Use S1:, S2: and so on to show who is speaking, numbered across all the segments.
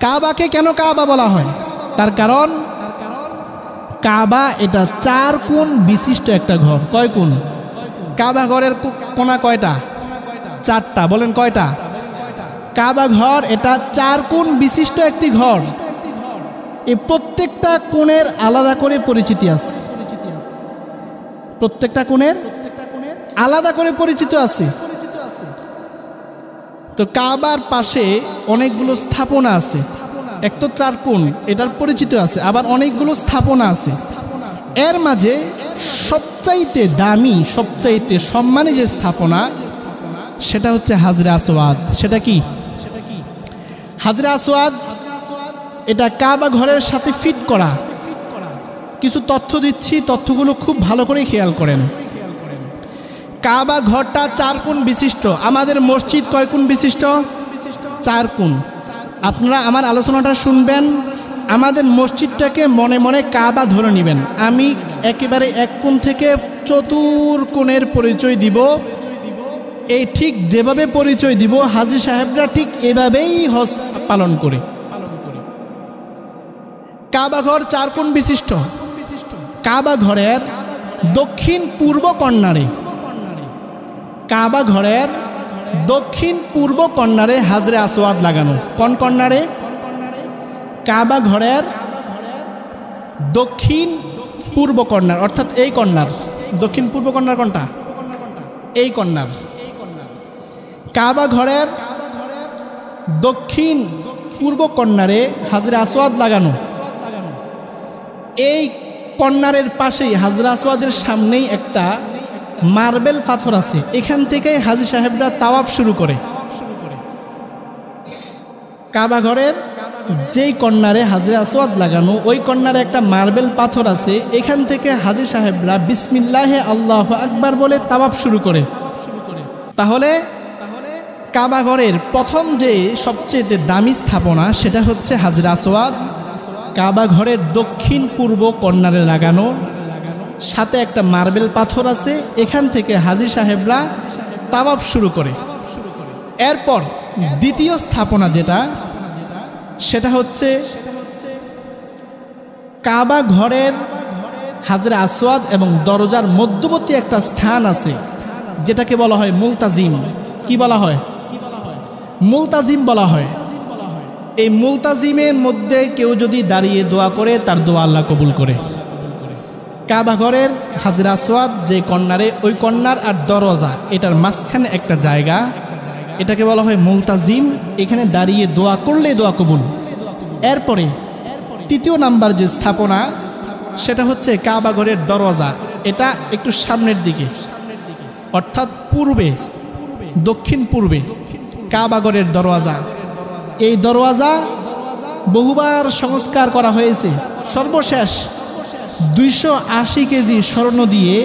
S1: কাবাকে কেন কাবা বলা হয়? তার কারণ কাবা এটা 4 কোণ বিশিষ্ট একটা ঘর। কয় কোণ? কাবা ঘরের কোণা কয়টা? 4টা। বলেন কয়টা? কাবা ঘর এটা 4 কোণ বিশিষ্ট একটি ঘর। এই প্রত্যেকটা কোণের আলাদা করে পরিচিতি আছে। প্রত্যেকটা কোণের আলাদা করে পরিচিত আছে। তো কাবার পাশে অনেকগুলো স্থাপনা আছে। এক তো 4 কোণ, এটার পরিচিত আছে, আবার অনেকগুলো স্থাপনা আছে। এর মাঝে সবচাইতে দামি, সবচাইতে সম্মানী যে স্থাপনা সেটা হচ্ছে হাজরে আসওয়াদ। সেটা কি? হাজরে আসওয়াদ এটা কাবা ঘরের সাথে ফিট করা। কিছু তথ্য দিচ্ছি, তথ্যগুলো খুব ভালো করে খেয়াল করেন। কাবা ঘরটা 4 কোণ বিশিষ্ট। আমাদের মসজিদ কয় কোণ বিশিষ্ট? 4 কোণ। আপনারা আমার আলোচনাটা শুনবেন, আমাদের মসজিদটাকে মনে মনে কাবা ধরে নেবেন। আমি একেবারে 1 কোণ থেকে চতুর্কোণের পরিচয় দিব। এই ঠিক যেভাবে পরিচয় দিব হাজী সাহেবরা ঠিক এভাবেই হজ পালন করে। কাবা ঘর 4 কোণ বিশিষ্ট। কাবা ঘরের দক্ষিণ পূর্ব কর্নারে, কাবা ঘরের দক্ষিণ পূর্ব কর্নারে হাজরে আসওয়াদ লাগানো। কোন কর্নারে? কাবা ঘরের দক্ষিণ পূর্ব কর্নার, অর্থাৎ এই কর্নার। দক্ষিণ পূর্ব কর্নার কোনটা? এই কর্নার। কাবা ঘরের দক্ষিণ পূর্ব কর্নারে হাজরে আসওয়াদ লাগানো। এই কর্নারের পাশেই হাজরে আসওয়াদের সামনেই একটা মার্বেল পাথর আছে। এখান থেকে হাজী সাহেবরা তাওয়াফ শুরু করে। কাবা ঘরের যেই কর্নারে হাজরে আসওয়াদ লাগানো, ওই কর্নারে একটা মার্বেল পাথর আছে। এখান থেকে হাজী সাহেবরা বিসমিল্লাহে আল্লাহু আকবার বলে তাওয়াফ শুরু করে। তাহলে কাবা ঘরের প্রথম যে সবচেয়ে দামি স্থাপনা সেটা হচ্ছে হাজরে আসওয়াদ। কাবা ঘরের দক্ষিণ পূর্ব কর্নারে লাগানো, সাথে একটা মার্বেল পাথর আছে। এখান থেকে হাজী সাহেবরা তাওয়াফ শুরু করে। এরপর দ্বিতীয় স্থাপনা যেটা, সেটা হচ্ছে কাবা ঘরের হাজরে আসওয়াদ এবং দরজার মধ্যবর্তী একটা স্থান আছে, যেটাকে বলা হয় মুলতাজিম। কি বলা হয়? মুলতাজিম বলা হয়। এই মুলতাজিমের মধ্যে কেউ যদি দাঁড়িয়ে দোয়া করে, তার দোয়া আল্লাহ কবুল করে। কাবা ঘরের হাজরে আসওয়াদ যে কর্নারে, ওই কর্নার আর দরজা এটার মাঝখানে একটা জায়গা, এটাকে বলা হয় মুলতাজিম। এখানে দাঁড়িয়ে দোয়া করলে দোয়া কবুল। এরপরে তৃতীয় নাম্বার যে স্থাপনা সেটা হচ্ছে কাবা ঘরের দরজা। এটা একটু সামনের দিকে, অর্থাৎ পূর্বে, দক্ষিণ পূর্বে কাবা ঘরের দরওয়াজা। এই দরওয়াজা বহুবার সংস্কার করা হয়েছে। সর্বশেষ 280 কেজি স্বর্ণ দিয়ে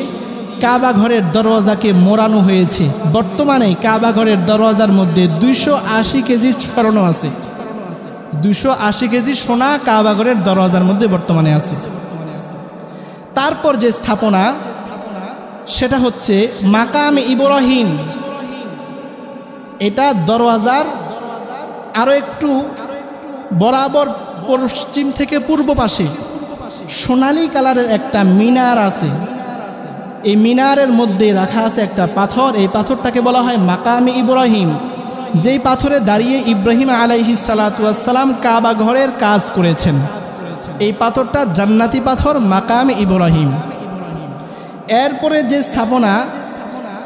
S1: কাবা ঘরের দরওয়াজাকে মোড়ানো হয়েছে। বর্তমানে কাবা ঘরের দরওয়াজার মধ্যে 280 কেজি স্বর্ণ আছে। 280 কেজি সোনা কাবা ঘরের দরওয়াজার মধ্যে বর্তমানে আছে। তারপর যে স্থাপনা সেটা হচ্ছে মাকাম ইব্রাহিম। এটা দরওয়াজার আরো একটু বরাবর পশ্চিম থেকে পূর্ব পাশে সোনালী কালারের একটা মিনার আছে। এই মিনারের মধ্যে রাখা আছে একটা পাথর। এই পাথরটাকে বলা হয় মাকামে ইব্রাহিম। যেই পাথরে দাঁড়িয়ে ইব্রাহিম আলাইহিস সালাতু ওয়াস সালাম কাবা ঘরের কাজ করেছেন। এই পাথরটা জান্নাতি পাথর, মাকামে ইব্রাহিম। এরপরে যে স্থাপনা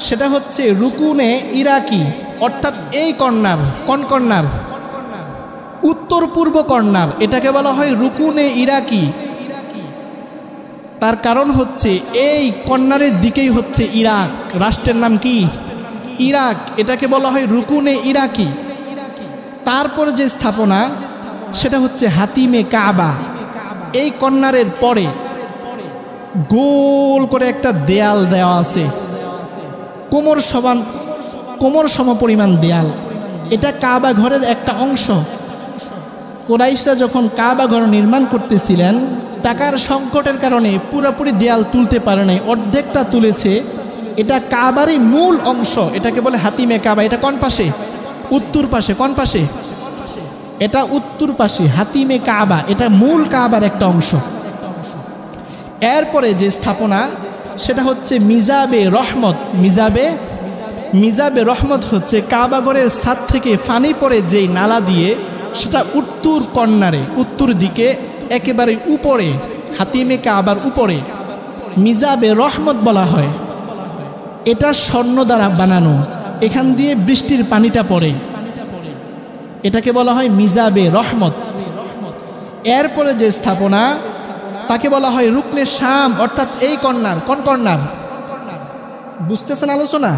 S1: সেটা হচ্ছে রুকুনে ইরাকি, অর্থাৎ এই কর্নার। কোন কর্নার? উত্তর পূর্ব কর্নার। এটাকে বলা হয় রুকুনে ইরাকি। তার কারণ হচ্ছে এই কর্নারের দিকেই হচ্ছে ইরাক। রাষ্ট্রের নাম কি? ইরাক। এটাকে বলা হয় রুকুনে ইরাকি। তারপর যে স্থাপনা সেটা হচ্ছে হাতিমে কাবা। এই কর্নারের পরে গোল করে একটা দেয়াল দেওয়া আছে, কোমর সম পরিমাণ দেয়াল। এটা কাবা ঘরের একটা অংশ। কুরাইশরা যখন কাবা ঘর নির্মাণ করতেছিলেন, টাকার সংকটের কারণে পুরোপুরি দেয়াল তুলতে পারে নাই, অর্ধেকটা তুলেছে। এটা কাবারই মূল অংশ। এটাকে বলে হাতিমে কাবা। এটা কোন পাশে? উত্তর পাশে। কোন পাশে? এটা উত্তর পাশে হাতিমে কাবা, এটা মূল কাবার একটা অংশ। এরপরে যে স্থাপনা সেটা হচ্ছে মিজাবে রহমত। মিজাবে রহমত হচ্ছে কাবাগরের ছাদ থেকে পানি পড়ে যেই নালা দিয়ে, সেটা উত্তর কর্নারে, উত্তর দিকে একেবারে উপরে, হাতিমে কাবার উপরে মিজাবে রহমত বলা হয়। এটা স্বর্ণ দ্বারা বানানো, এখান দিয়ে বৃষ্টির পানিটা পড়ে, এটাকে বলা হয় মিজাবে রহমত। এরপরে যে স্থাপনা তাকে বলা হয় রুকনে শাম, অর্থাৎ এই কর্নার। কোন কর্নার বুঝতেছেন আলোচনা?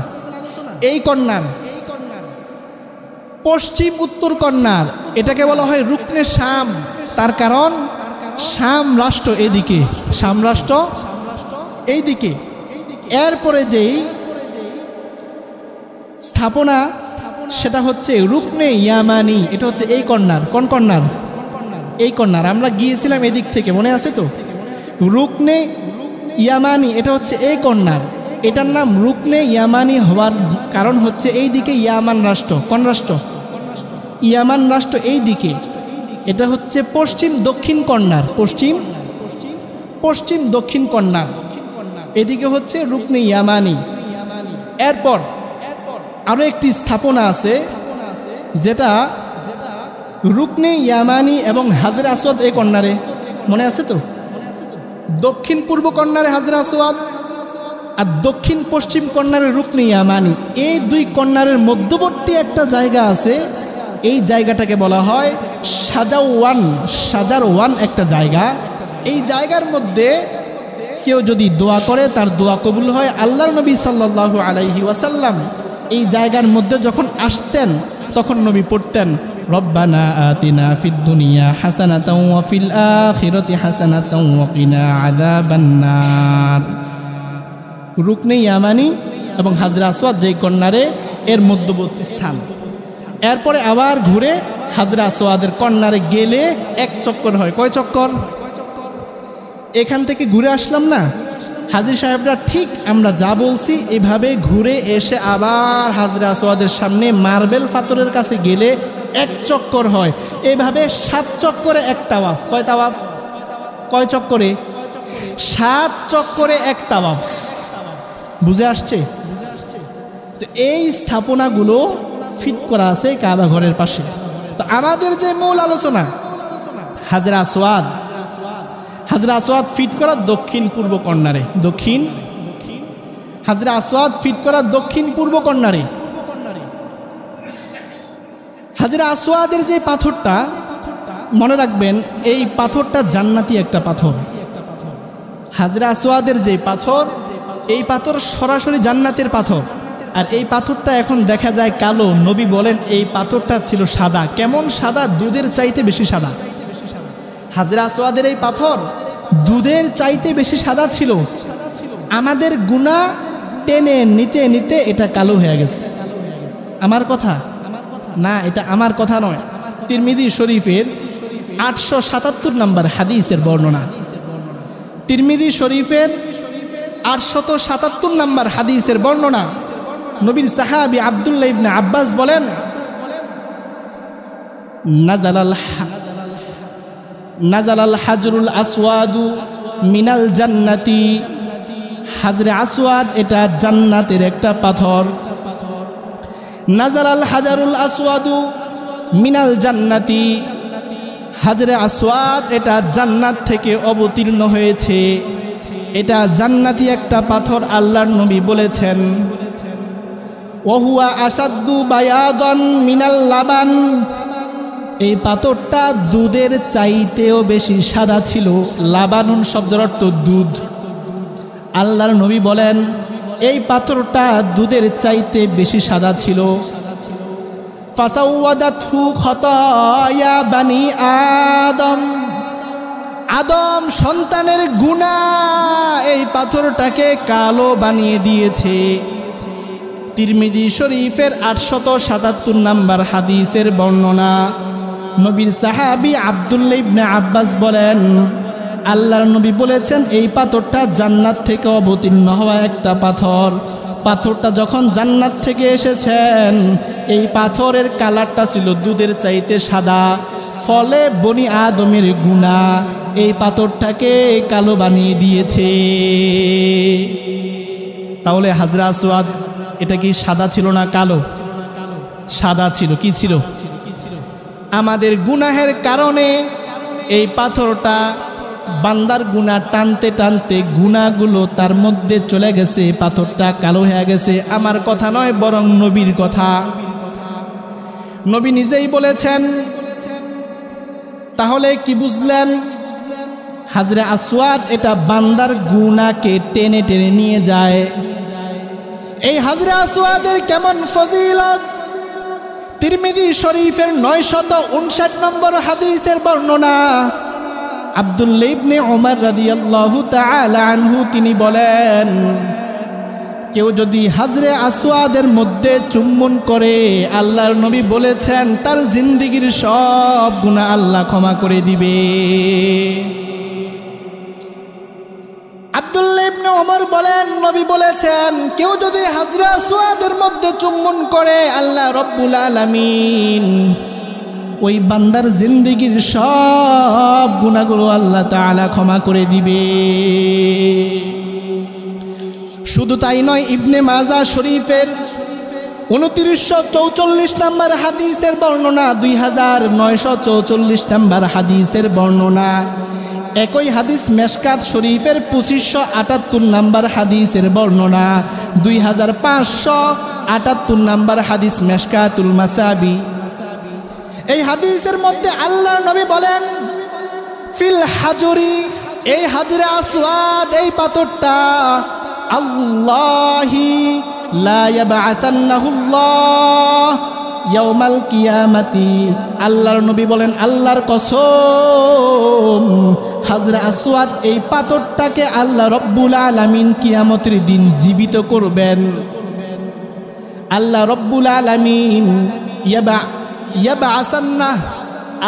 S1: এই কর্নার, পশ্চিম উত্তর কর্নার, এটাকে বলা হয় রুকনে শাম। তার কারণ শাম রাষ্ট্র এদিকে, শাম রাষ্ট্র এইদিকে। এরপরে যেই স্থাপনা সেটা হচ্ছে রুকনে ইয়ামানি, এটা হচ্ছে এই কর্নার। কোন কর্নার? এই কর্নার। আমরা গিয়েছিলাম এদিক থেকে, মনে আছে তো? রুকনে ইয়ামানি এটা হচ্ছে এই কর্নার। এটার নাম রুকনে ইয়ামানি হওয়ার কারণ হচ্ছে এই দিকে ইয়ামান রাষ্ট্র। কোন রাষ্ট্র? ইয়ামান রাষ্ট্র এই দিকে। এটা হচ্ছে পশ্চিম দক্ষিণ কর্নার, পশ্চিম দক্ষিণ কর্নার, এদিকে হচ্ছে রুকনে ইয়ামানি। এরপর আরো একটি স্থাপনা আছে যেটা রুকনে ইয়ামানি এবং হাজরে আসওয়াদ এই কর্নারে, মনে আছে তো? দক্ষিণ পূর্ব কর্নারে হাজরে আসওয়াদ আর দক্ষিণ পশ্চিম কর্নারে রুকনে ইয়ামানি। এই দুই কর্নারের মধ্যবর্তী একটা জায়গা আছে, এই জায়গাটাকে বলা হয় সাজার ওয়ান একটা জায়গা। এই জায়গার মধ্যে কেউ যদি দোয়া করে তার দোয়া কবুল হয়। আল্লাহর নবী সাল্লাল্লাহু আলাইহি ওয়াসাল্লাম এই জায়গার মধ্যে যখন আসতেন তখন নবী পড়তেন রব্বানা আতিনা ফিদ দুনিয়া হাসানাতাও ওয়া ফিল আখিরাতি হাসানাতাও ওয়া কিনা আযাবান নার। রুকনে ইয়ামানি এবং হাজরে আসওয়াদ যেই কর্নারে, এর মধ্যবর্তী স্থান। এরপরে আবার ঘুরে হাজরে আসওয়াদের কর্নারে গেলে এক চক্কর হয়। কয় চক্কর? এখান থেকে ঘুরে আসলাম না হাজী সাহেবরা, ঠিক আমরা যা বলছি এভাবে ঘুরে এসে আবার হাজরে আসওয়াদের সামনে মার্বেল পাথরের কাছে গেলে এক চক্কর হয়। এভাবে 7 চক্করে এক তাওয়াফ। কয় তাওয়াফ? কয় চক্করে? 7 চক্করে এক তাওয়াফ। বুঝে আসছে তো? এই স্থাপনাগুলো ফিট করা আছে কাবা ঘরের পাশে। তো আমাদের যে মূল আলোচনা হাজরে আসওয়াদ, হাজরে আসওয়াদ ফিট করা দক্ষিণ পূর্ব কর্নারে, হাজরে আসওয়াদ ফিট করা দক্ষিণ পূর্ব কর্নারে। হাজরে আসওয়াদের যে পাথরটা, মনে রাখবেন এই পাথরটা জান্নাতি একটা পাথর। হাজরে আসওয়াদের যে পাথর, এই পাথর সরাসরি জান্নাতের পাথর। আর এই পাথরটা এখন দেখা যায় কালো। নবী বলেন এই পাথরটা ছিল সাদা। কেমন সাদা? দুধের চাইতে বেশি সাদা। হাজরে আসওয়াদের এই পাথর দুধের চাইতে বেশি সাদা ছিল। আমাদের গুনাহ টেনে নিতে নিতে এটা কালো হয়ে গেছে। আমার কথা না, এটা আমার কথা নয়। তিরমিজি শরীফের 877 নম্বর হাদিসের বর্ণনা। তিরমিজি শরীফের 877 নম্বর হাদিসের বর্ণনা। নবীর সাহাবী আব্দুল্লাহ ইবনে আব্বাস বলেন নাজালাল হাজরুল আসওয়াদু মিনাল জান্নাতি। হাজরে আসওয়াদ এটা জান্নাতের একটা পাথর। নাজালাল হাজারুল আসওয়াদু মিনাল জান্নাতি। হাজরে আসওয়াদ এটা জান্নাত থেকে অবতীর্ণ হয়েছে। এটা জান্নাতি একটা পাথর, আল্লাহর নবী বলেছেন ওহুয়া আসাদ্দু বায়াদান মিনাল লাবান। এই পাথরটা দুধের চাইতেও বেশি সাদা ছিল। লাবানুন শব্দের অর্থ দুধ। আল্লাহর নবী বলেন এই পাথরটা দুধের চাইতে বেশি সাদা ছিল। ফাসাওয়াদাতহু খতায়া বানি আদম। আদম সন্তানের গুনাহ এই পাথরটাকে কালো বানিয়ে দিয়েছে। তিরমিজি শরীফের 877 নম্বর হাদিসের বর্ণনা। নবীর সাহাবী আব্দুল্লাহ ইবনে আব্বাস বলেন আল্লাহর নবী বলেছেন এই পাথরটা জান্নাত থেকে অবতীর্ণ হওয়া একটা পাথর। পাথরটা যখন জান্নাত থেকে এসেছেন এই পাথরের কালারটা ছিল দুধের চাইতে সাদা, ফলে বনি আদমের গুনাহ এই পাথরটাকে কালো বানিয়ে দিয়েছে। তাহলে হাজরা আসওয়াদ এটা কি সাদা ছিল না কালো? সাদা ছিল। কি ছিল? আমাদের গুনাহের কারণে এই পাথরটা বান্দার গুনাহ টানতে টানতে গুনাহগুলো তার মধ্যে চলে গেছে, পাথরটা কালো হয়ে গেছে। আমার কথা নয়, বরং নবীর কথা। নবী নিজেই বলেছেন। তাহলে কি বুঝলেন? হাজরে আসওয়াদ এটা বান্দার গুনাহকে টেনে টেনে নিয়ে যায়। এই হাজরে আসওয়াদের কেমন ফজিলত! তিরমিজি শরীফের 959 নম্বর হাদিসের বর্ণনা। আব্দুল্লাহ ইবনে ওমর রাদিয়াল্লাহু তাআলা আনহু তিনি বলেন, কেউ যদি হাজরে আসওয়াদের মধ্যে চুম্বন করে, আল্লাহর নবী বলেছেন তার জিন্দেগীর সব গুনাহ আল্লাহ ক্ষমা করে দিবে। আব্দুল্লাহ ইবনে ওমর বলেন, নবী বলেছেন কেউ যদি হাজরে আসওয়াদের মধ্যে চুম্বন করে, আল্লাহ রব্বুল আলামিন ওই বান্দার জিন্দেগীর সব গুনাহগুলো আল্লাহ তাআলা ক্ষমা করে দিবে। শুধু তাই নয়, ইবনে মাজাহ শরীফের 2944 নম্বর হাদিসের বর্ণনা, 2944 নম্বর হাদিসের বর্ণনা। একই হাদিস মেশকাত শরীফের 2578 নম্বর হাদিসের বর্ণনা, 2578 নম্বর হাদিস মেশকাতুল মাসাবি। এই হাদিসের মধ্যে আল্লাহর নবী বলেন, ফিল হাজরি, এই হাজরে আসওয়াদ এই পাথরটা, আল্লাহি লা ইয়াবআসান্নাহুল্লাহ ইয়াউমাল কিয়ামাতি, আল্লাহর নবী বলেন আল্লাহর কসম হাজরে আসওয়াদ এই পাথরটাকে আল্লাহ রব্বুল আলামিন কিয়ামতের দিন জীবিত করবেন। আল্লাহ রব্বুল আলামিন ইয়াবআসান্নাহ,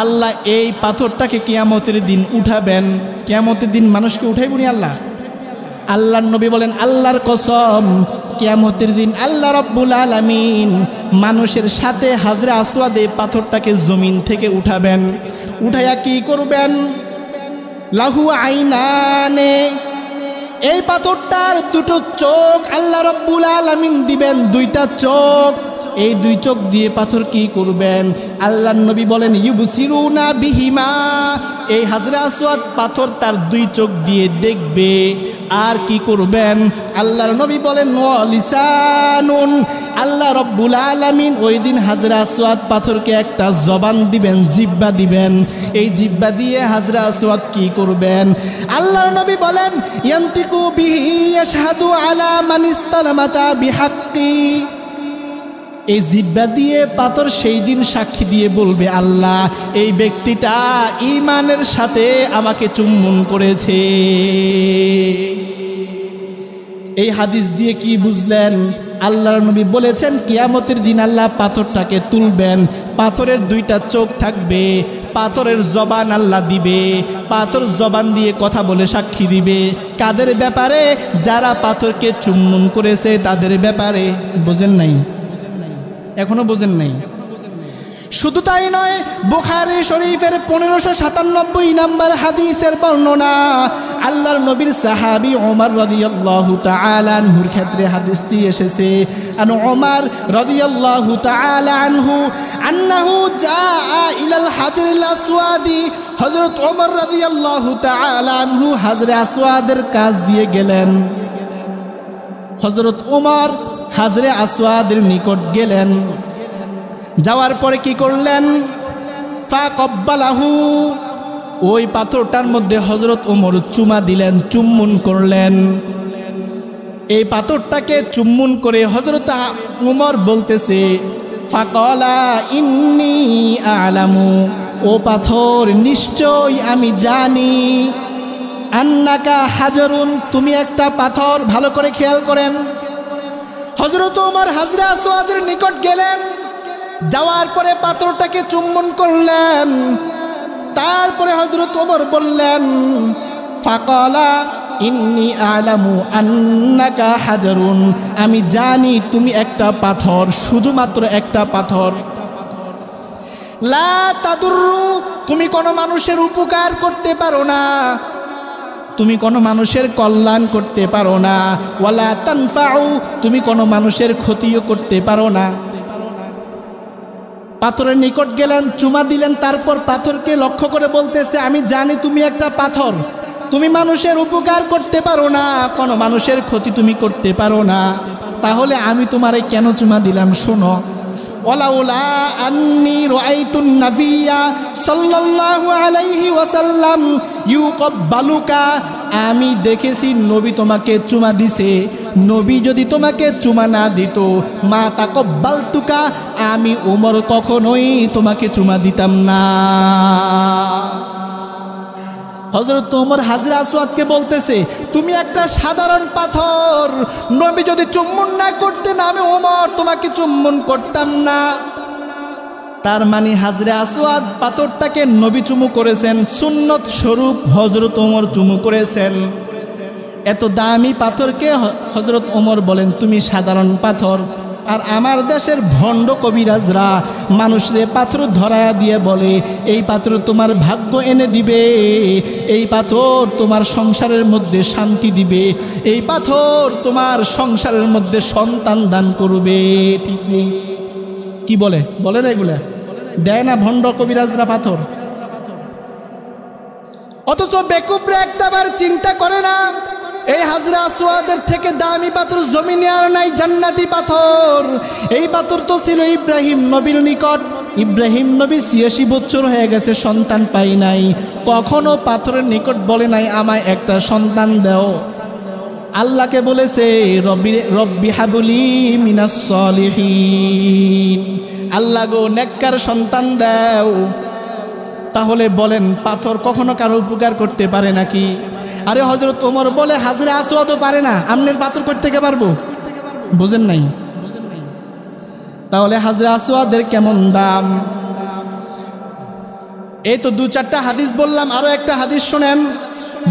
S1: আল্লাহ এই পাথরটাকে কিয়ামতের দিন উঠাবেন। কিয়ামতের দিন মানুষকে উঠাইবনি আল্লাহ? আল্লাহর নবী বলেন আল্লাহর কসম কিয়ামতের দিন আল্লাহ রব্বুল আলামিন মানুষের সাথে হাজরে আসওয়াদ এই পাথরটাকে জমিন থেকে উঠাবেন। উঠাইয়া কি করবেন? লাহু আইনানে, এই পাথরটার দুটো চোখ আল্লাহ রব্বুল আলামিন দিবেন, দুইটা চোখ। এই দুই চোখ দিয়ে পাথর কি করবেন? আল্লাহর নবী বলেন ইউবসিরুনা বিহিমা, এই হাজরে আসওয়াদ পাথর তার দুই চোখ দিয়ে দেখবে। আর কি করবেন? আল্লাহর নবী বলেন লিসানুন, আল্লাহ রব্বুল আলামিন ওই দিন হাজরে আসওয়াদ পাথরকে একটা জবান দিবেন, জিহ্বা দিবেন। এই জিহ্বা দিয়ে হাজরে আসওয়াদ কি করবেন? আল্লাহর নবী বলেন ইয়ান্তিকু বিহি ইয়াশহাদু আলা মান ইসতালামাতা বিহাক্কি, এই জিহ্বা দিয়ে পাথর সেই দিন সাক্ষী দিয়ে বলবে আল্লাহ এই ব্যক্তিটা ঈমানের সাথে আমাকে চুম্বন করেছে। এই হাদিস দিয়ে কি বুঝলেন? আল্লাহর নবী বলেছেন কিয়ামতের দিন আল্লাহ পাথরটাকে তুলবেন, পাথরের দুইটা চোখ থাকবে, পাথরের জবান আল্লাহ দিবে, পাথর জবান দিয়ে কথা বলে সাক্ষী দিবে। কাদের ব্যাপারে? যারা পাথরকে চুম্বন করেছে তাদের ব্যাপারে। বোঝেন নাই? এখনো বোঝেন নাই? শুধু তাই নয়, বুখারী শরীফের 1597 নম্বর হাদিসের বর্ণনা, আল্লাহর নবীর সাহাবী ওমর রাদিয়াল্লাহু তাআলা আনহুর ক্ষেত্রে হাদিসটি এসেছে। আন ওমর রাদিয়াল্লাহু তাআলা আনহু আন্নাহু জাআ ইলাল হাজরিল আসওয়াদি, হযরত ওমর রাদিয়াল্লাহু তাআলা আনহু হাজরে আসওয়াদের কাছ দিয়ে গেলেন। হযরত ওমর হাজরে আসওয়াদের নিকট গেলেন। যাওয়ার পরে কি করলেন? ফাকাব্বালাহু, ওই পাথরটার মধ্যে হযরত ওমর চুমা দিলেন, চুম্বন করলেন। এই পাথরটাকে চুম্বন করে হযরত ওমর বলতেছে ফাকালা ইন্নী আ'লামু, ও পাথর নিশ্চয় আমি জানি, আন্নাকা হাজারুন, তুমি একটা পাথর। ভালো করে খেয়াল করেন। হযরত ওমর হাজরে আসওয়াদের নিকট গেলেন, যাওয়ার পরে পাথরটাকে চুম্বন করলেন। তারপরে হযরত ওমর বললেন ফাকালা ইন্নী আ'লামু আন্নাকা হাজারুন, আমি জানি তুমি একটা পাথর, শুধুমাত্র একটা পাথর। লা তাদুররু, তুমি কোনো মানুষের উপকার করতে পারো না, তুমি কোনো মানুষের কল্যাণ করতে পারো না। ওয়ালা তানফাউ, তুমি কোনো মানুষের ক্ষতিও করতে পারো না। পাথরের নিকট গেলেন, চুমা দিলেন, তারপর পাথরকে লক্ষ্য করে বলতেছে, আমি জানি তুমি একটা পাথর, তুমি মানুষের উপকার করতে পারো না, কোনো মানুষের ক্ষতি তুমি করতে পারো না, তাহলে আমি তোমারে কেন চুমা দিলাম শোনো। ওয়ালাউলা আন্নী রাআইতুন নাবিয়্যা সাল্লাল্লাহু আলাইহি ওয়াসাল্লাম ইউকাব্বালুকা, আমি দেখেছি নবী তোমাকে চুমা দিছে, নবী যদি তোমাকে চুমা না দিত, মা তাকাব্বালতুকা, আমি ওমর কখনোই তোমাকে চুমা দিতাম না। হযরত ওমর হাজরে আসওয়াদকে বলতেছে, তুমি একটা সাধারণ পাথর, নবী যদি চুম্বন না করতেন আমি ওমর তোমাকে চুম্বন করতাম না। তার মানে হাজরে আসওয়াদ পাথরটাকে নবী চুমু করেছেন, সুন্নত স্বরূপ হযরত ওমর চুমু করেছেন। এত দামি পাথরকে হযরত ওমর বলেন তুমি সাধারণ পাথর। আর আমার দেশের ভণ্ড কবিরাজরা মানুষরে পাথর ধরায়া দিয়ে বলে, এই পাথর তোমার ভাগ্য এনে দিবে, এই পাথর তোমার সংসারের মধ্যে শান্তি দিবে, এই পাথর তোমার সংসারের মধ্যে সন্তান দান করবে। ঠিক নেই? কি বলে না এগুলা? দেয় না ভণ্ড কবিরাজরা পাথর? অথচ বেকুবরা একটাবার চিন্তা করে না, এই হাজরে আসওয়াদের থেকে দামি পাথর জমিনে আর নাই, জান্নাতি পাথর। এই পাথর তো ছিল ইব্রাহিম নবীর নিকট, ইব্রাহিম নবী ৮৬ বছর হয়ে গেছে, সন্তান পাই নাই, কখনো পাথরের নিকট বলে নাই আমায় একটা সন্তান দাও। আল্লাহকে বলেছে রব্বি হাবলি মিনাস সলিহিন, আল্লাহ গো নেককার সন্তান দাও। তাহলে বলেন পাথর কখনো কারো উপকার করতে পারে নাকি? আরে হযরত ওমর বলে হাজরে আসওয়াদও পারে না, আমনের পাথর করতে কে পারবো? বুঝেন নাই? তাহলে হাজরে আসওয়াদের কেমন দাম। এই তো ২-৪টা হাদিস বললাম, আরো একটা হাদিস শুনেন।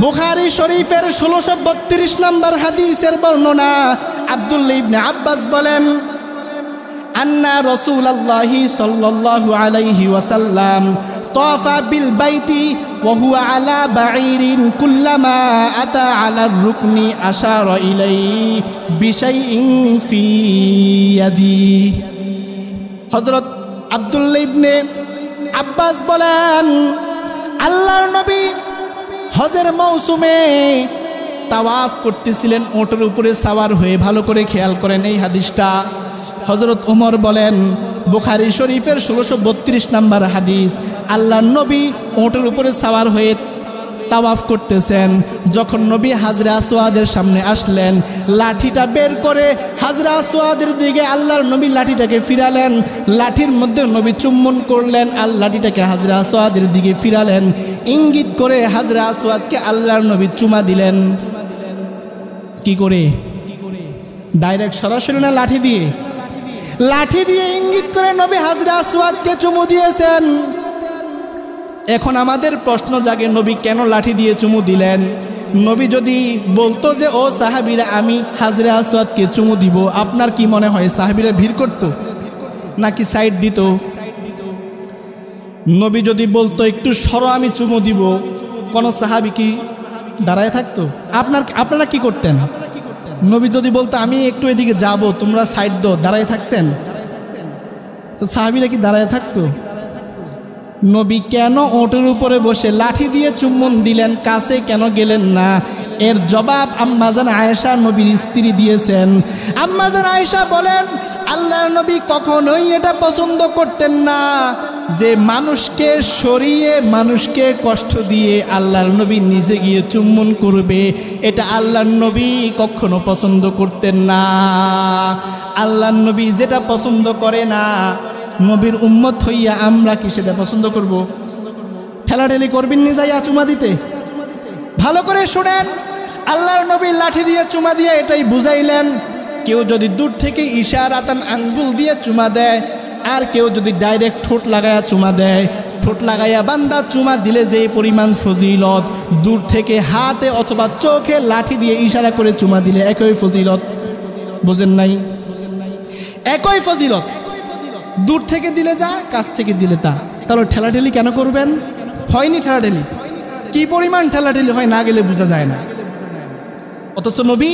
S1: বুখারী শরীফের ১৬৩২ নম্বর হাদিসের বর্ণনা। আব্দুল্লাহ ইবনে আব্বাস বলেন, আন্না রাসূলুল্লাহি সাল্লাল্লাহু আলাইহি ওয়াসাল্লাম তাফা বিল বাইতি ওয়া হুয়া আলা বাঈরিন, কুল্লামা আতা আলা রুকনি আশারা ইলাইহি বিশাইইন ফি ইয়াদি। হযরত আব্দুল্লাহ ইবনে আব্বাস বলেন, আল্লাহর নবী হজের মৌসুমে তাওয়াফ করতেছিলেন ওটের উপরে সাওয়ার হয়ে। ভালো করে খেয়াল করেন এই হাদিসটা। হযরত ওমর বলেন, বুখারী শরীফের ১৬৩২ নম্বর হাদিস, আল্লাহর নবী ওটের উপরে সাওয়ার হয়ে তাওয়াফ করতেছেন। যখন নবী হাজরে আসওয়াদের সামনে আসলেন, লাঠিটা বের করে হাজরে আসওয়াদের দিকে আল্লাহর নবী লাঠিটাকে ফিরালেন, লাঠির মধ্যে নবী চুম্বন করলেন, আর লাঠিটাকে হাজরে আসওয়াদের দিকে ফিরালেন, ইঙ্গিত করে হাজরে আসওয়াদকে আল্লাহর নবী চুমা দিলেন। কি করে? ডাইরেক্ট সরাসরি না লাঠি দিয়ে? লাঠি দিয়ে ইঙ্গিত করে নবী হাজরে আসওয়াদকে চুমু দিয়েছেন। এখন আমাদের প্রশ্ন জাগে, নবী কেন লাঠি দিয়ে চুমু দিলেন? নবী যদি বলতো যে ও সাহাবীরা আমি হাজরে আসওয়াদকে চুমু দিব, আপনার কি মনে হয় সাহাবীরা ভিড় করত নাকি সাইড দিত? নবী যদি বলতো একটু সরো আমি চুমু দিব, কোন সাহাবী কি দাঁড়ায় থাকতো? আপনারা কি করতেন? নবী যদি বলতো আমি একটু এদিকে যাব, তোমরা সাইড দাও, দাঁড়ায় থাকতেন? তো সাহাবীরা কি দাঁড়ায় থাকতো? নবী কেন ওটের উপরে বসে লাঠি দিয়ে চুম্বন দিলেন, কাছে কেন গেলেন না? এর জবাব আম্মাজান আয়েশা নবীর স্ত্রী দিয়েছেন। আম্মাজান আয়েশা বলেন, আল্লাহর নবী কখনোই এটা পছন্দ করতেন না যে মানুষকে সরিয়ে, মানুষকে কষ্ট দিয়ে আল্লাহর নবী নিজে গিয়ে চুম্বন করবে। এটা আল্লাহর নবী কখনো পছন্দ করতেন না। আল্লাহর নবী যেটা পছন্দ করে না, নবীর উম্মত হইয়া আমরা কি সেটা পছন্দ করব? ঠেলাঠেলি করবেন নি যাইয়া চুমা দিতে? ভালো করে শুনেন, আল্লাহর নবী লাঠি দিয়ে চুমা দিয়ে এটাই বুঝাইলেন, কেউ যদি দূর থেকে ইশারাতান আঙ্গুল দিয়ে চুমা দেয়, আর কেউ যদি ডাইরেক্ট ঠোঁট লাগায়া চুমা দেয়, ঠোঁট লাগাইয়া বান্দা চুমা দিলে যে পরিমাণ ফজিলত, দূর থেকে হাতে অথবা চোখে লাঠি দিয়ে ইশারা করে চুমা দিলে একই ফজিলত। বুঝেন নাই? একই ফজিলত। দূর থেকে দিলে যা, কাছ থেকে দিলে তা। তাহলে ঠেলাঠেলি কেন করবেন? হয়নি ঠেলাঠেলি। কি পরিমাণ ঠেলাঠেলি হয় না গেলে বোঝা যায় না। অথচ নবী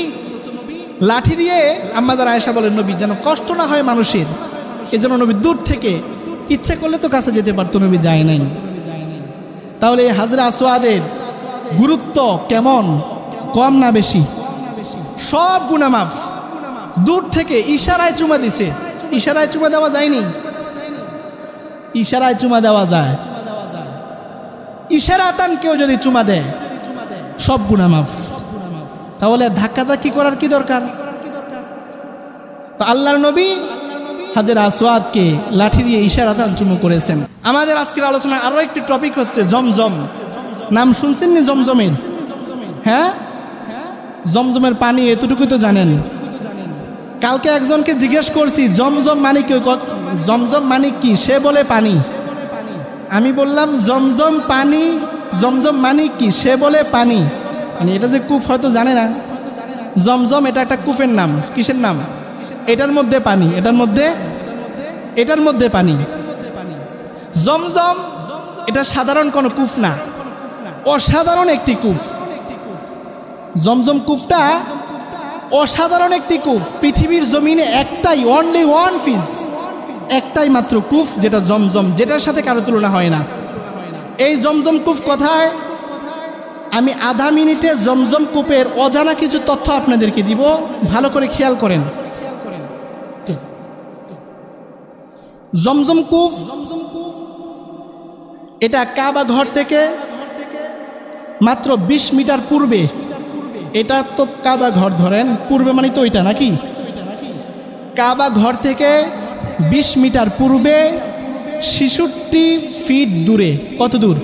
S1: লাঠি দিয়ে, আম্মা যারা আয়েশা বলেন, নবী যেন কষ্ট না হয় মানুষের, এজন্য নবী দূর থেকে, ইচ্ছে করলে তো কাছে যেতে পারতো, নবী যায় নাই। তাহলে এই হাজরে আসওয়াদের গুরুত্ব কেমন, কম না বেশি? সব গুনাহ মাফ। দূর থেকে ইশারায় চুমা দিছে। ইশারায় চুমা দেওয়া যায়নি? ইশারায় চুমা দেওয়া যায়। ইশারাতান কেউ যদি চুমা দেয়, সব গুনাহ মাফ। তাহলে ধাক্কাধাক্কি করার কি দরকার? তো আল্লাহর নবী হাজরে আসওয়াদকে লাঠি দিয়ে ইশারাতান চুমু করেছেন। আমাদের আজকের আলোচনার আরো একটি টপিক হচ্ছে জমজম। নাম শুনছেন নি জমজমের? হ্যাঁ, জমজমের পানি এতটুকুই তো জানেন। কালকে একজনকে জিজ্ঞেস করছি জমজম মানে কি, জমজম মানে কি? সে বলে পানি। আমি বললাম জমজম পানি, জমজম মানে কি? সে বলে পানি। মানে এটা যে কূপ হয়তো জানে না। জমজম এটা একটা কূপের নাম। কিসের নাম? এটার মধ্যে পানি, এটার মধ্যে পানি। জমজম এটা সাধারণ কোনো কূপ না, অসাধারণ একটি কূপ। জমজম কূপটা অসাধারণ একটি কূপ। পৃথিবীর জমিনে একটাই, অনলি ওয়ান পিস, একটাই মাত্র কূপ, যেটা জমজম, যেটার সাথে কারো তুলনা হয় না। এই জমজম কূপ কথায় আমি আধা মিনিটে জমজম কূপের অজানা কিছু তথ্য আপনাদেরকে দিব, ভালো করে খেয়াল করেন। জমজম কূপ এটা কাবা ঘর থেকে মাত্র 20 মিটার পূর্বে। এটা তো কাবা ঘর ধরেন, পূর্বে মানে তো এটা নাকি? কাবা ঘর থেকে 20 মিটার পূর্বে 66 ফিট দূরে। কত দূর?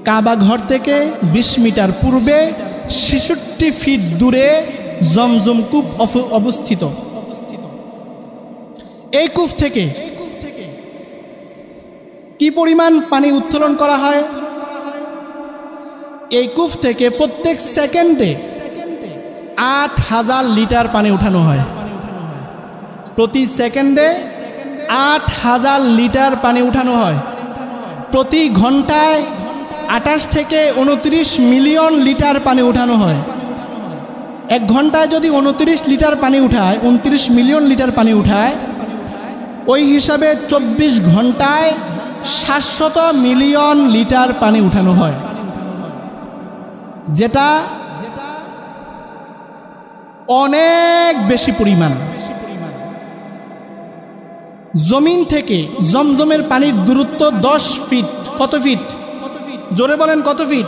S1: কাবা ঘর থেকে 20 মিটার পূর্বে 66 ফিট দূরে জমজম কূপ অবস্থিত। এই কূপ থেকে কি পরিমাণ পানি উত্তোলন করা হয়? এই কূপ থেকে প্রত্যেক সেকেন্ডে 8000 লিটার পানি উঠানো হয়। প্রতি সেকেন্ডে 8000 লিটার পানি উঠানো হয়। প্রতি ঘন্টায় 28 থেকে 29 মিলিয়ন লিটার পানি উঠানো হয়। এক ঘন্টায় যদি 29 লিটার পানি উঠায়, 29 মিলিয়ন লিটার পানি উঠায়, ওই হিসাবে 24 ঘন্টায় 700 মিলিয়ন লিটার পানি উঠানো হয়, যেটা অনেক বেশি পরিমাণ। জমিন থেকে জমজমের পানির দূরত্ব 10 ফিট। কত ফিট? জোরে বলেন, কত ফিট?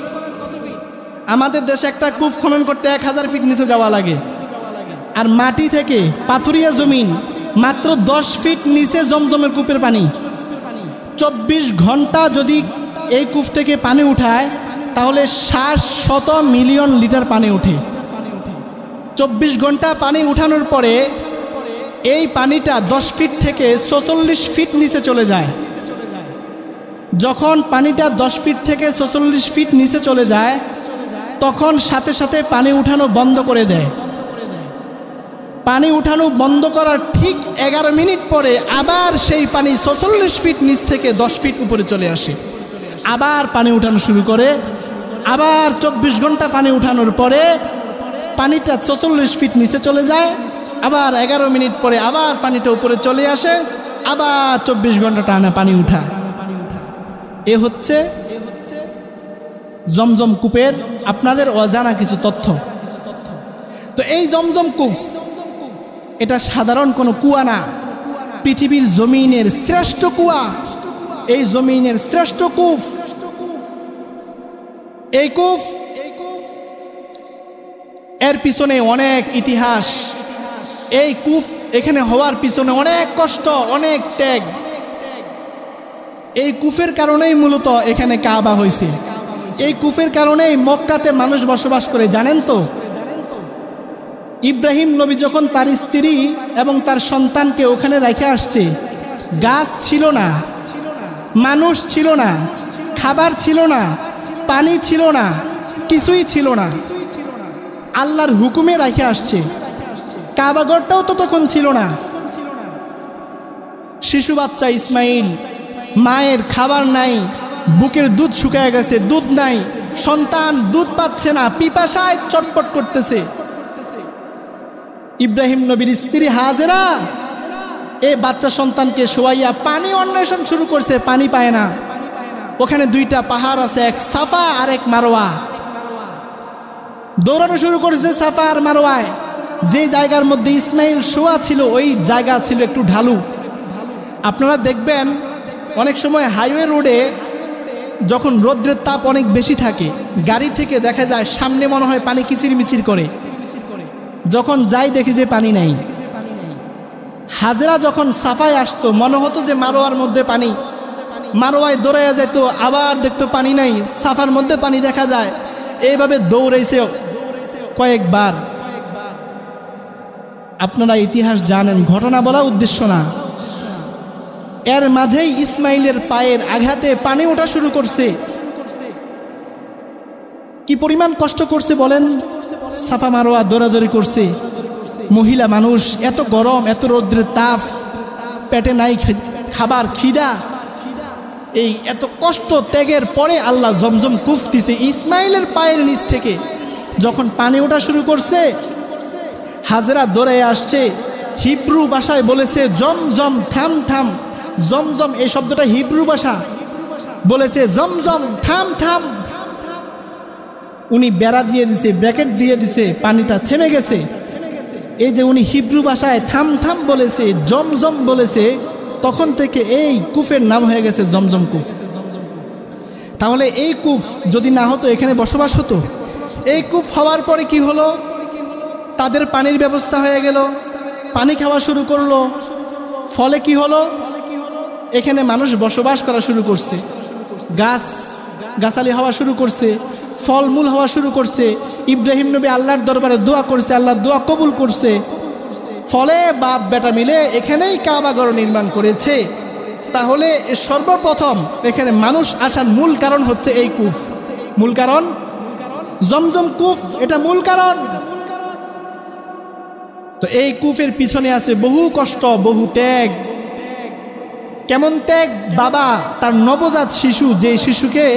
S1: আমাদের দেশে একটা কূপ খনন করতে 1000 ফিট নিচে যাওয়া লাগে। আর মাটি থেকে পাথুরিয়া জমিন, মাত্র 10 ফিট নিচে জমজমের কূপের পানি। 24 ঘন্টা যদি এই কূপ থেকে পানি উঠায়, তাহলে 700 মিলিয়ন লিটার পানি ওঠে। 24 ঘন্টা পানি উঠানোর পরে এই পানিটা 10 ফিট থেকে 46 ফিট নিচে চলে যায়। যখন পানিটা 10 ফিট থেকে 46 ফিট নিচে চলে যায়, তখন সাথে সাথে পানি উঠানো বন্ধ করে দেয়। পানি উঠানো বন্ধ করার ঠিক 11 মিনিট পরে আবার সেই পানি 46 ফিট নিচ থেকে 10 ফিট উপরে চলে আসে। আবার পানি উঠানো শুরু করে। আবার 24 ঘন্টা পানি উঠানোর পরে পানিটা 46 ফিট নিচে চলে যায়। আবার 11 মিনিট পরে আবার পানিটা উপরে চলে আসে। আবার 24 ঘন্টা টানা পানি উঠা। এ হচ্ছে জমজম কূপের আপনাদের অজানা কিছু তথ্য। তো এই জমজম কূপ এটা সাধারণ কোনো কুয়া না, পৃথিবীর জমিনের শ্রেষ্ঠ কুয়া, এই জমিনের শ্রেষ্ঠ কূপ। এই কূপ এর পিছনে অনেক ইতিহাস। এই কূপ এখানে হওয়ার পিছনে অনেক কষ্ট, অনেক ত্যাগ। এই কূপের কারণেই মূলত এখানে কাবা হয়েছে। এই কূপের কারণেই মক্কাতে মানুষ বসবাস করে। জানেন তো, ইব্রাহিম নবী যখন তার স্ত্রী এবং তার সন্তানকে ওখানে রেখে আসছে, গাছ ছিল না, মানুষ ছিল না, খাবার ছিল না, পানি ছিল না, কিছুই ছিল না। আল্লাহর হুকুমে রেখে আসছে। কাবাগরটাও তো তখন ছিল না। শিশু বাচ্চা ইসমাইল, মায়ের খাবার নাই, বুকের দুধ শুকায় গেছে, দুধ নাই, সন্তান দুধ পাচ্ছে না, পিপাসায় চটপট করতেছে। ইব্রাহিম নবীর স্ত্রী হাজেরা এই বাচ্চা সন্তানকে শোয়াইয়া পানি অন্বেষণ শুরু করছে, পানি পায় না। ওখানে দুইটা পাহাড় আছে, এক সাফা আর এক মারোয়া। দৌড়ানো শুরু করেছে সাফা আর মারোয়ায়। যে জায়গার মধ্যে ইসমাইল শোয়া ছিল ওই জায়গা ছিল একটু ঢালু। আপনারা দেখবেন অনেক সময় হাইওয়ে রোডে যখন রৌদ্রের তাপ অনেক বেশি থাকে, গাড়ি থেকে দেখা যায় সামনে মনে হয় পানি কিচিরমিচির করে, যখন যাই দেখি যে পানি নাই। হাজেরা যখন সাফায় আসতো মনে হতো যে মারোয়ার মধ্যে পানি, মারোয়ায় দৌড়াইয়া যেত, আবার দেখতো পানি নাই, সাফার মধ্যে পানি দেখা যায়। এইভাবে দৌড়াইছে কয়েকবার। আপনারা ইতিহাস জানেন, ঘটনা বলা উদ্দেশ্য না। এর মাঝেই ইসমাইলের পায়ের আঘাতে পানি ওঠা শুরু করছে। কি পরিমাণ কষ্ট করছে বলেন, সাফা মারোয়া দৌড়াদৌড়ি করছে। মহিলা মানুষ, এত গরম, এত রৌদ্রের তাপ, পেটে নাই খাবার, খিদা, এই এত কষ্ট ত্যাগের পরে আল্লাহ জমজম কুফ দিছে ইসমাইলের পায়ের নিচ থেকে। যখন পানি ওঠা শুরু করছে, হাজেরা দৌড়ে আসছে, হিব্রু ভাষায় বলেছে জমজম, থাম থাম। জমজম এই শব্দটা হিব্রু ভাষা, বলেছে জমজম, থাম থাম। উনি বেড়া দিয়ে দিছে, ব্র্যাকেট দিয়ে দিছে, পানিটা থেমে গেছে। এই যে উনি হিব্রু ভাষায় থাম থাম বলেছে, জমজম বলেছে, তখন থেকে এই কুফের নাম হয়ে গেছে জমজম কুফ। তাহলে এই কুফ যদি না হতো এখানে বসবাস হতো? এই কুফ হওয়ার পরে কি হলো? তাদের পানির ব্যবস্থা হয়ে গেল, পানি খাওয়া শুরু করলো। ফলে কি হলো? এখানে মানুষ বসবাস করা শুরু করছে, গাছ গাছালি হওয়া শুরু করছে, ফলমূল হওয়া শুরু করছে। ইব্রাহিম নবী আল্লাহর দরবারে দোয়া করছে, আল্লাহ দোয়া কবুল করছে। ফলে বাপ বেটা মিলে এখানেই কাবাঘর নির্মাণ করেছে। তাহলে সর্বপ্রথম এখানে মানুষ আসার মূল কারণ হচ্ছে এই কুফ। মূল কারণ জমজম কুফ, এটা মূল কারণ। তো এই কুফের পিছনে আছে বহু কষ্ট, বহু ত্যাগ। কেমন ত্যাগ? বাবা তার নবজাত শিশু, যে শিশুকে,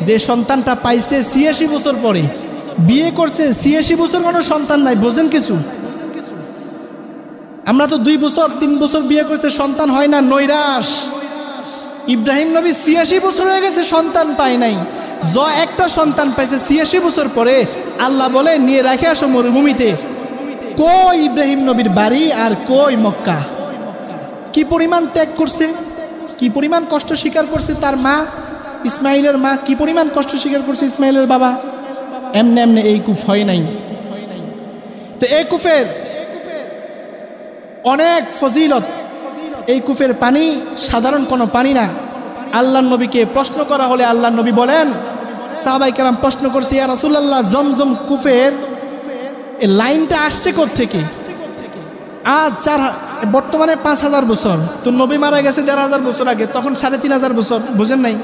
S1: যে সন্তানটা পাইছে ৮৬ বছর পরে, বিয়ে করছে ৮৬ বছর, কোনো সন্তান নাই। বোঝেন কিছু? আমরা তো ২ বছর ৩ বছর বিয়ে করছে, সন্তান হয় না, নৈরাশ। ইব্রাহিম নবী ৮৬ বছর হয়ে গেছে, সন্তান পায় নাই। একটা সন্তান পাইছে ৮৬ বছর পরে, আল্লাহ বলে নিয়ে রাখে আসো মরুভূমিতে। কই ইব্রাহিম নবীর বাড়ি আর কই মক্কা? কি পরিমাণ ত্যাগ করছে, কি পরিমাণ কষ্ট স্বীকার করছে তার মা, ইসমাইলের মা, কি পরিমাণ কষ্ট স্বীকার করছে ইসমাইলের বাবা। এমনি এমনি এই কুফ হয় নাই। তো এই কুফের অনেক ফজিলত। এই কুফের পানি সাধারণ কোনো পানি না। আল্লাহর নবীকে প্রশ্ন করা হলে আল্লাহর নবী বলেন, সাহাবায়ে কেরাম প্রশ্ন করছে, ইয়া রাসূলুল্লাহ, জমজম কুফের এই লাইনটা আসছে কোত্থেকে? আজ বর্তমানে ৫,০০০ বছর, তো নবী মারা গেছে ১,৫০০ বছর আগে, তখন ৩,৫০০ বছর। বুঝেন নাই?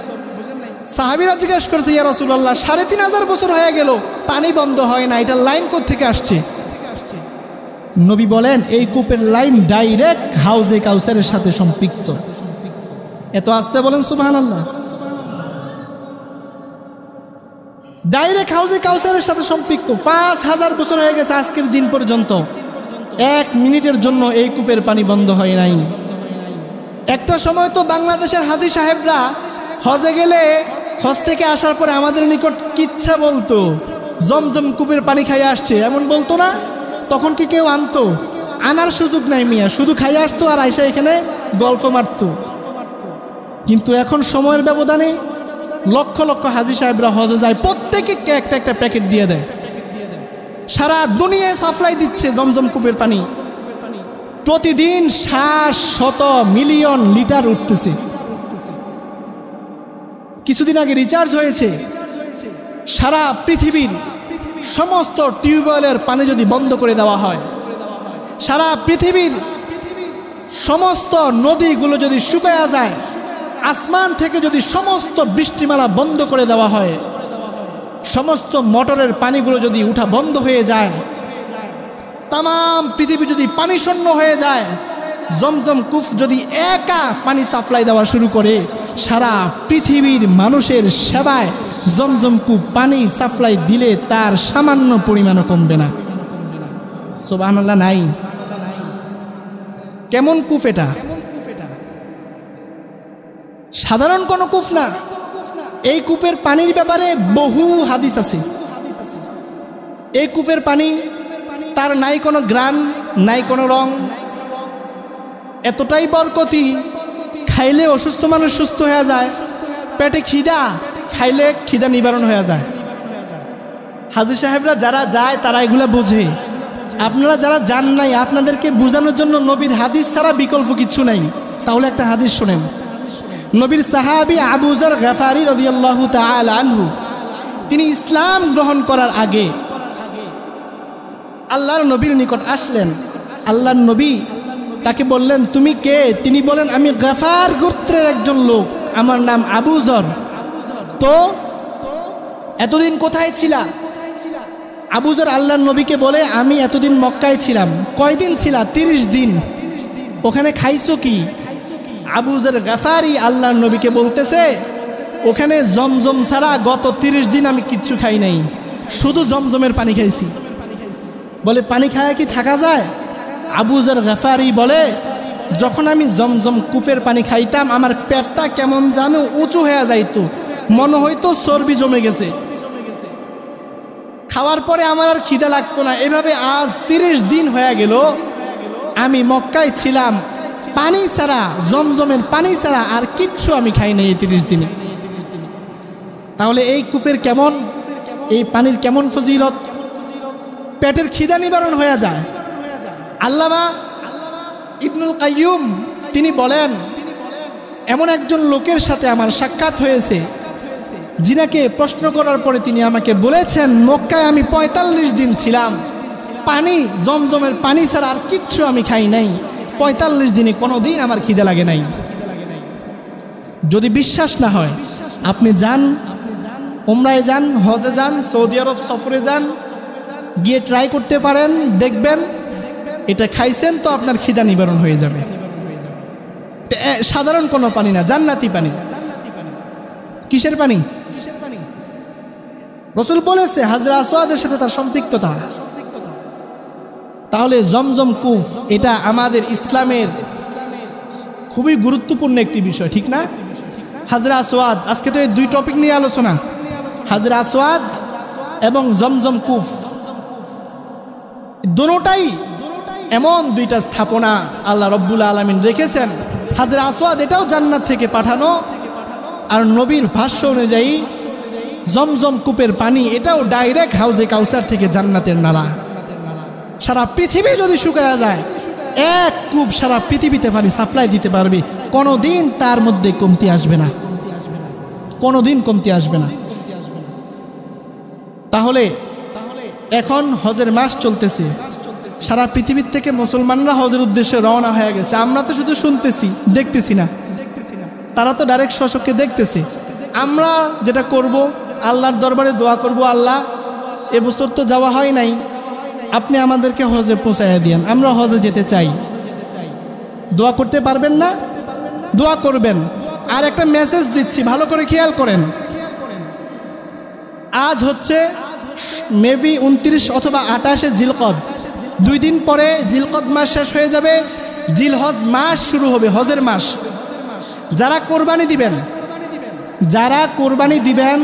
S1: সাহাবীরা জিজ্ঞেস করছে, ইয়া রাসূলুল্লাহ, ৩,৫০০ বছর হয়ে গেল, পানি বন্ধ হয় না, এটা লাইন কোত্থেকে আসছে? নবী বলেন, এই কূপের লাইন ডাইরেক্ট হাউজে কাউসারের সাথে সম্পৃক্ত। এত আসতে বলেন সুবহানাল্লাহ। ডাইরেক্ট হাউজে কাউসারের সাথে সম্পৃক্ত। ৫,০০০ বছর হয়ে গেছে আজকের দিন পর্যন্ত ১ মিনিটের জন্য এই কূপের পানি বন্ধ হয় নাই। একটা সময় তো বাংলাদেশের হাজী সাহেবরা হজে গেলে, হজ থেকে আসার পরে আমাদের নিকট কিচ্ছা বলতো, জমজম কূপের পানি খাইয়ে আসছে, এমন বলতো না? তখন কি কেউ আনতো? আনার সুযোগ নাই মিয়া, শুধু খাইয়ে আসতো আর আইসা এখানে গল্প মারত। কিন্তু এখন সময়ের ব্যবধানে লক্ষ লক্ষ হাজী সাহেবরা হজে যায়, প্রত্যেকে একটা একটা প্যাকেট দিয়ে দেয়। সারা দুনিয়ায় সাপ্লাই দিচ্ছে জমজম কূপের পানি। প্রতিদিন ৬০ মিলিয়ন লিটার উঠতেছে। কিছুদিন আগে রিচার্জ হয়েছে, সারা পৃথিবীর সমস্ত টিউবওয়েলের পানি যদি বন্ধ করে দেওয়া হয়, সারা পৃথিবীর সমস্ত নদীগুলো যদি শুকায়া যায়, আসমান থেকে যদি সমস্ত বৃষ্টিমালা বন্ধ করে দেওয়া হয়, সমস্ত মোটরের পানিগুলো যদি উঠা বন্ধ হয়ে যায়, তাম পৃথিবী যদি পানি শূন্য হয়ে যায়, জমজম কূপ যদি একা পানি সাপ্লাই দেওয়া শুরু করে, সারা পৃথিবীর মানুষের সেবায় জমজম কূপ পানি সাপ্লাই দিলে তার সামান্য পরিমাণও কমবে না। সুবহানাল্লাহ। নাই কেমন কূপ এটা? সাধারণ কোনো কূপ না। এই কূপের পানির ব্যাপারে বহু হাদিস আছে। এই কূপের পানি তার নাই কোনো গ্রান, নাই কোনো রং, এতটাই বরকতি, খাইলে অসুস্থ মানুষ সুস্থ হয়ে যায়, পেটে খিদা, খাইলে খিদা নিবারণ হয়ে যায়। হাজী সাহেবরা যারা যায় তারা এগুলা বোঝে। আপনারা যারা জান নাই, আপনাদেরকে বোঝানোর জন্য নবীর হাদিস ছাড়া বিকল্প কিছু নাই। তাহলে একটা হাদিস শোনেন। নবীর সাহাবী আবু যর গফারি রাদিয়াল্লাহু তাআলা আনহু, তিনি ইসলাম গ্রহণ করার আগে আল্লাহর নবীর নিকট আসলেন। আল্লাহর নবী তাকে বললেন, তুমি কে? তিনি বলেন, আমি গফার গোত্রের একজন লোক, আমার নাম আবু যর। তো এতদিন কোথায় ছিলা? আবু যর আল্লাহর নবীকে বলে, আমি এতদিন মক্কায় ছিলাম। কয়দিন ছিলা? 30 দিন। ওখানে খাইছো কি? আবু যর গফারি আল্লাহর নবীকে বলতেছে, ওখানে জমজম ছাড়া গত 30 দিন আমি কিচ্ছু খাই নাই, শুধু জমজমের পানি খাইছি। বলে, পানি খায় কি থাকা যায়? আবু যর গফারি বলে, যখন আমি জমজম কূপের পানি খাইতাম, আমার পেটটা কেমন জানো উঁচু হয়ে যাইতো, মনে হইতো চর্বি জমে গেছে। খাওয়ার পরে আমার আর খিদা লাগতো না। এভাবে আজ 30 দিন হয়ে গেল আমি মক্কায় ছিলাম, পানি ছাড়া, জমজমের পানি ছাড়া আর কিচ্ছু আমি খাই নাই এই 30 দিনে। তাহলে এই কূপের কেমন, এই পানির কেমন ফজিলত! পেটের খিদা নিবারণ হয়ে যায়। আল্লামা ইবনুল কাইয়ুম তিনি বলেন, এমন একজন লোকের সাথে আমার সাক্ষাৎ হয়েছে, যিনাকে প্রশ্ন করার পরে তিনি আমাকে বলেছেন, মক্কায় আমি 45 দিন ছিলাম, পানি, জমজমের পানি ছাড়া আর কিচ্ছু আমি খাই নাই। 45 দিনে কোনো দিন আমার খিদে লাগে নাই। যদি বিশ্বাস না হয়, আপনি যান, উমরায় যান, হজে যান, সৌদি আরব সফরে যান, গিয়ে ট্রাই করতে পারেন, দেখবেন এটা খাইছেন তো আপনার খিদা নিবারণ হয়ে যাবে। সাধারণ কোনো পানি না, জান্নাতি পানি। কিসের পানি? রাসূল বলেছে হাজরা আসওয়াদের সাথে তার সম্পৃক্ততা। তাহলে জমজম কূপ এটা আমাদের ইসলামের খুবই গুরুত্বপূর্ণ একটি বিষয়, ঠিক না? হাজরা আসওয়াদ, আজকে তো এই দুই টপিক নিয়ে আলোচনা, হাজরা আসওয়াদ এবং জমজম কূপ। দুটোটাই এমন দুইটা স্থাপনা আল্লাহ রব্বুল আলামিন রেখেছেন। হাজরা আসওয়াদ এটাও জান্নাত থেকে পাঠানো, আর নবীর ভাষ্য অনুযায়ী জমজম কূপের পানি এটাও ডাইরেক্ট হাউজে কাউসার থেকে জান্নাতের নালা। সারা পৃথিবী যদি শুকায়া যায়, এক কূপ সারা পৃথিবীতে পানি সাপ্লাই দিতে পারবে, কোনোদিন তার মধ্যে কমতি আসবে না, কোনোদিন কমতি আসবে না। তাহলে এখন হজের মাস চলতেছে, সারা পৃথিবীর থেকে মুসলমানরা হজের উদ্দেশ্যে রওনা হয়ে গেছে। আমরা তো শুধু শুনতেছি, দেখতেছি না। তারা তো ডাইরেক্ট স্বচক্ষে দেখতেছে। আমরা যেটা করব, আল্লাহর দরবারে দোয়া করব, আল্লাহ এ বছর তো যাওয়া হয় নাই, আপনি আমাদেরকে হজে পৌঁছাইয়া দিয়েন, আমরা হজে যেতে চাই। দোয়া করতে পারবেন না? দোয়া করবেন। আর একটা মেসেজ দিচ্ছি, ভালো করে খেয়াল করেন। আজ হচ্ছে মেবি 29 অথবা 28 জিলকদ, 2 দিন পরে জিলকদ মাস শেষ হয়ে যাবে, জিলহজ মাস শুরু হবে, হজের মাস। যারা কোরবানি দিবেন, যারা কোরবানি দিবেন,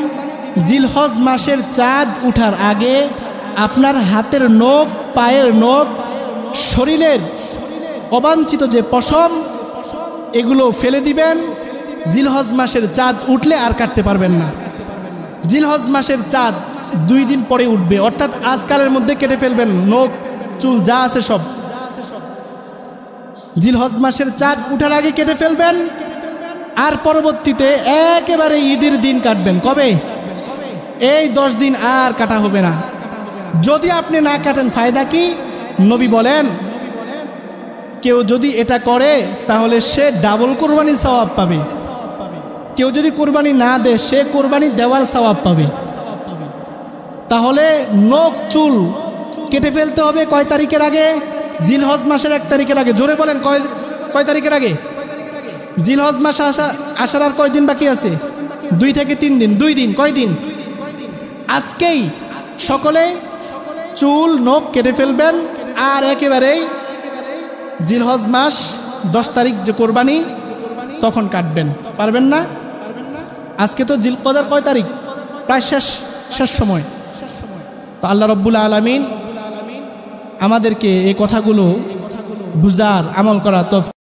S1: জিলহজ মাসের চাঁদ উঠার আগে আপনার হাতের নখ, পায়ের নখ, শরীরের অবাঞ্ছিত যে পশম এগুলো ফেলে দিবেন। জিলহজ মাসের চাঁদ উঠলে আর কাটতে পারবেন না। জিলহজ মাসের চাঁদ 2 দিন পরে উঠবে, অর্থাৎ আজকালের মধ্যে কেটে ফেলবেন নখ, চুল যা আছে সব। জিলহজ মাসের চাঁদ উঠার আগে কেটে ফেলবেন, আর পরবর্তীতে একেবারে ঈদের দিন কাটবেন। কবে? এই 10 দিন আর কাটা হবে না। যদি আপনি না কাটেন ফায়দা কি? নবী বলেন, কেউ যদি এটা করে তাহলে সে ডাবল কোরবানি সওয়াব পাবে। কেউ যদি কোরবানি না দেয় সে কোরবানি দেওয়ার সওয়াব পাবে। তাহলে নখ চুল কেটে ফেলতে হবে কয় তারিখের আগে? জিলহজ মাসের 1 তারিখের আগে। জোরে বলেন, কয় তারিখের আগে? জিলহজ মাস আসার আর কয়দিন বাকি আছে? 2 থেকে 3 দিন। 2 দিন। কয় দিন? আজকেই সকলে চুল নখ কেটে ফেলবেন আর একেবারেই জিলহজ মাস 10 তারিখ যে কোরবানি তখন কাটবেন। পারবেন না? আজকে তো জিলকদার কয় তারিখ? প্রায় শেষ সময়। তো আল্লাহ রব্বুল আলামিন আমাদেরকে এই কথাগুলো বুঝার, আমল করা তৌফিক